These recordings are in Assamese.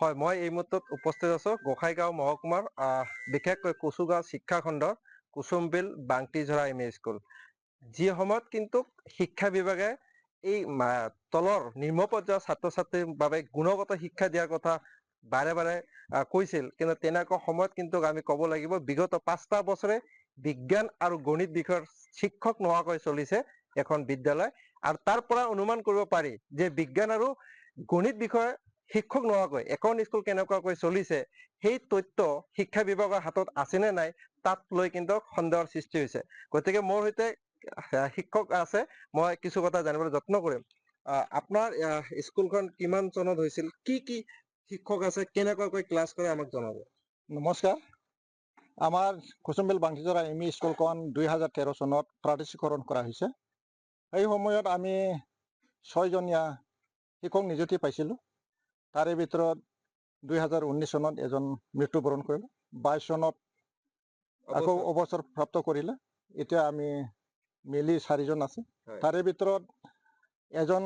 হয়, মই এই মুহূৰ্তত উপস্থিত আছো গোসাইগাঁও মহকুমাৰ বিশেষকৈ কচুগাঁও শিক্ষাখণ্ডৰ কুসুমবিল বাংটিঝৰা এম ই স্কুল। যি সময়ত কিন্তু শিক্ষা বিভাগে এই তলৰ নিম্ন পৰ্যায়ৰ ছাত্ৰ ছাত্ৰীৰ বাবে গুণগত শিক্ষা দিয়াৰ কথা বাৰে বাৰে কৈছিল, কিন্তু তেনেকুৱা সময়ত কিন্তু আমি ক'ব লাগিব বিগত 5টা বছৰে বিজ্ঞান আৰু গণিত বিষয়ৰ শিক্ষক নোহোৱাকৈ চলিছে এখন বিদ্যালয়। আৰু তাৰ পৰা অনুমান কৰিব পাৰি যে বিজ্ঞান আৰু গণিত বিষয়ে শিক্ষক নোহোৱাকৈ এখন স্কুল কেনেকুৱাকৈ চলিছে সেই তথ্য শিক্ষা বিভাগৰ হাতত আছে নে নাই তাক লৈ কিন্তু সন্দেহৰ সৃষ্টি হৈছে। গতিকে মোৰ সৈতে শিক্ষক আছে, মই কিছু কথা জানিবলৈ যত্ন কৰিম। আপোনাৰ স্কুলখন কিমান চনত হৈছিল, কি কি শিক্ষক আছে, কেনেকুৱাকৈ ক্লাছ কৰে আমাক জনাব। নমস্কাৰ। আমাৰ কুসুমবিল বাংটিঝৰা এম ই স্কুলখন 2013 চনত প্ৰাদেশিকৰণ কৰা হৈছে। সেই সময়ত আমি 6জনীয়া শিক্ষক নিযুক্তি পাইছিলোঁ। তাৰে ভিতৰত 2019 চনত এজন মৃত্যুবৰণ কৰিলে, 22 চনত আকৌ অৱসৰ প্ৰাপ্ত কৰিলে। এতিয়া আমি মিলি 4জন আছে। তাৰে ভিতৰত এজন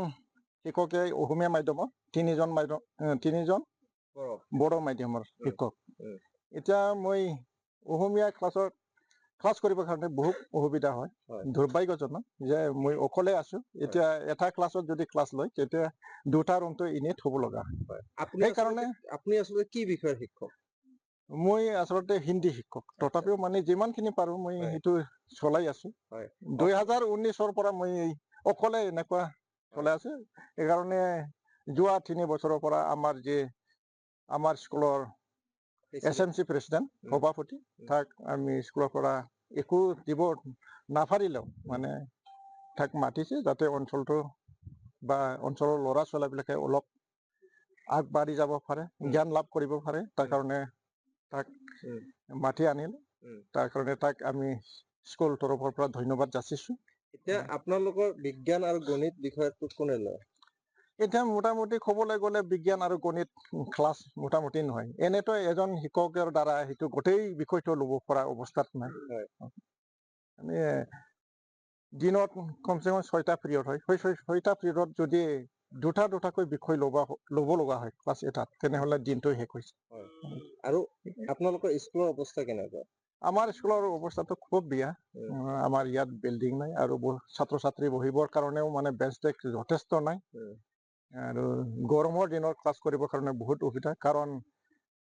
শিক্ষকে অসমীয়া মাধ্যমৰ, 3জন বড়ো মাধ্যমৰ শিক্ষক। এতিয়া মই অসমীয়া ক্লাছ কৰিবৰ কাৰণে বহুত অসুবিধা হয়, দুৰ্ভাগ্যজনক যে মই অকলে আছো। এতিয়া এটা ক্লাছত যদি ক্লাছ লয় তেতিয়া 2টা ৰুমটো এনেই থব লগা হয়। সেইকাৰণে আপুনি আচলতে কি বিষয়ৰ শিক্ষক? মই আচলতে হিন্দী শিক্ষক। তথাপিও মানে যিমানখিনি পাৰো মই সেইটো চলাই আছো। 2019 পৰা মই অকলে এনেকুৱা চলাই আছো। সেইকাৰণে যোৱা 3 বছৰৰ পৰা আমাৰ স্কুলৰ SMC প্ৰেচিডেণ্ট সভাপতি তাক আমি স্কুলৰ পৰা একো দিব নাপাৰিলেও মানে তাক মাতিছে যাতে অঞ্চলটো বা অঞ্চলৰ ল'ৰা ছোৱালীবিলাকে অলপ আগবাঢ়ি যাব পাৰে, জ্ঞান লাভ কৰিব পাৰে। তাৰ কাৰণে তাক মাতি আনিলে। তাৰ কাৰণে তাক আমি স্কুল তৰফৰ পৰা ধন্যবাদ যাচিছো। এতিয়া আপোনালোকৰ বিজ্ঞান আৰু গণিত বিষয়টো কোনে লয়? এতিয়া মোটামুটি ক'বলৈ গ'লে বিজ্ঞান আৰু গণিত ক্লাছ মোটামুটি নহয়। এনেতো এজন শিক্ষকৰ দ্বাৰা সেইটো গোটেই বিষয়টো ল'ব পৰা অৱস্থাত নাই। আমি দিনত কমচে কম 6টা পিৰিয়ড হয়। 6টা পিৰিয়ডত যদি দুটাকৈ বিষয় ল'ব লগা হয় ক্লাছ এটাত, তেনেহ'লে দিনটো শেষ হৈছে। আৰু আপোনালোকৰ স্কুলৰ অৱস্থা কেনেকুৱা? আমাৰ স্কুলৰ অৱস্থাটো খুব বেয়া। আমাৰ ইয়াত বিল্ডিং নাই আৰু ছাত্ৰ ছাত্ৰী বহিবৰ কাৰণেও মানে বেঞ্চ ডেস্ক যথেষ্ট নাই। আৰু গৰমৰ দিনত ক্লাছ কৰিবৰ কাৰণে বহুত অসুবিধা, কাৰণ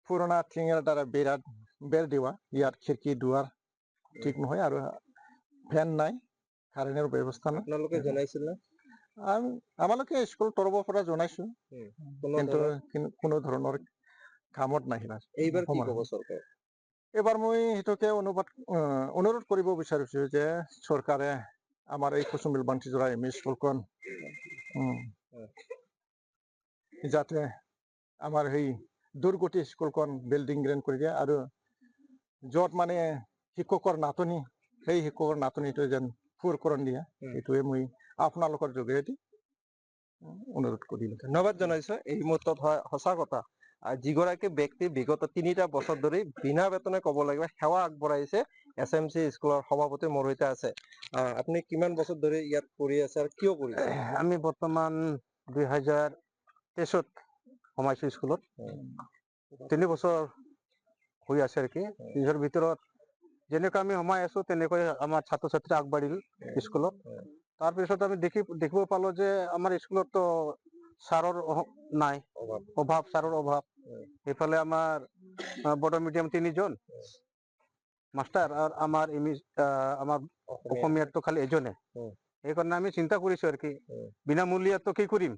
পুৰণা টিঙৰ দ্বাৰা বেৰ দিয়া, ইয়াত খিৰিকী দুৱাৰ ঠিক নহয় আৰু ফেন নাই, কাৰেণ্টৰ ব্যৱস্থা নাই। আপোনালোকে জনাইছিল নে? আমালোকে স্কুল তৰফৰ পৰা জনাইছো, কিন্তু কোনো ধৰণৰ কামত নাহিল। এইবাৰ কি ক'ব চৰকাৰে? এইবাৰ মই সেইটোকে অনুৰোধ কৰিব বিচাৰিছো যে চৰকাৰে আমাৰ এই কুসুমবিল বাংটিঝৰা এম ই স্কুলখন যাতে আমাৰ সেই দুৰ্গতি স্কুলখন বিল্ডিং গ্ৰেণ্ড কৰি দিয়ে, আৰু য'ত মানে শিক্ষকৰ নাটনি, সেই শিক্ষকৰ নাটনিটো যেন পূৰণ দিয়ে, সেইটোৱে মই আপোনালোকৰ যোগেদি অনুৰোধ কৰিলো। ধন্যবাদ জনাইছো। এই মুহূৰ্তত হয় সঁচা কথা, যিগৰাকী ব্যক্তি বিগত 3টা বছৰ ধৰি বিনা বেতনে ক'ব লাগিব সেৱা আগবঢ়াইছে, SMC স্কুলৰ সভাপতি মোৰ সৈতে আছে। আপুনি কিমান বছৰ ধৰি ইয়াত পঢ়ি আছে আৰু কিয় কৰিছে? আমি বৰ্তমান 2023ত সোমাইছো স্কুলত। 3 বছৰ হৈ আছে আৰু কি। নিজৰ ভিতৰত যেনেকৈ আমি সোমাই আছো তেনেকৈ আমাৰ ছাত্ৰ ছাত্ৰী আগবাঢ়িল স্কুলত। তাৰপিছত আমি দেখিব পালো যে আমাৰ স্কুলতো ছাৰৰ নাই, ছাৰৰ অভাৱ। এইফালে আমাৰ বড়ো মিডিয়াম 3জন মাষ্টাৰ, আৰু আমাৰ অসমীয়াটো খালি এজনে। সেইকাৰণে আমি চিন্তা কৰিছো আৰু কি বিনামূলীয়াটো কি কৰিম,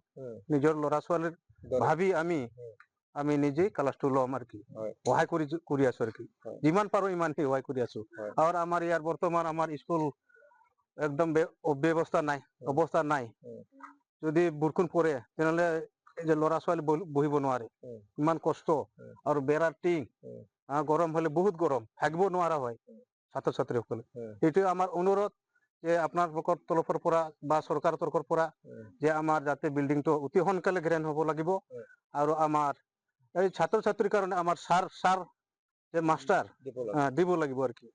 নিজৰ ল'ৰা ছোৱালীৰ ভাবি আমি নিজেই ক্লাছটো ল'ম আৰু কি, সহায় কৰি আছো আৰু কি, যিমান পাৰো ইমানখিনি সহায় কৰি আছো। আৰু আমাৰ ইয়াৰ বৰ্তমান আমাৰ স্কুল একদম অৱস্থা নাই। যদি বৰষুণ পৰে তেনেহ'লে এই যে ল'ৰা ছোৱালী বহিব নোৱাৰে, ইমান কষ্ট। আৰু বেৰাৰ টিং, গৰম হলে বহুত গৰম, থাকিব নোৱাৰা হয় ছাত্ৰ ছাত্ৰীসকলে। এইটোৱে আমাৰ অনুৰোধ যে আপোনালোকৰ তৰফৰ পৰা বা চৰকাৰৰ তৰফৰ পৰা যে আমাৰ যাতে বিল্ডিংটো অতি সোনকালে গ্ৰেণ্ড হ'ব লাগিব, আৰু আমাৰ এই ছাত্ৰ ছাত্ৰীৰ কাৰণে আমাৰ ছাৰ যে মাষ্টাৰ দিব লাগিব আৰু কি।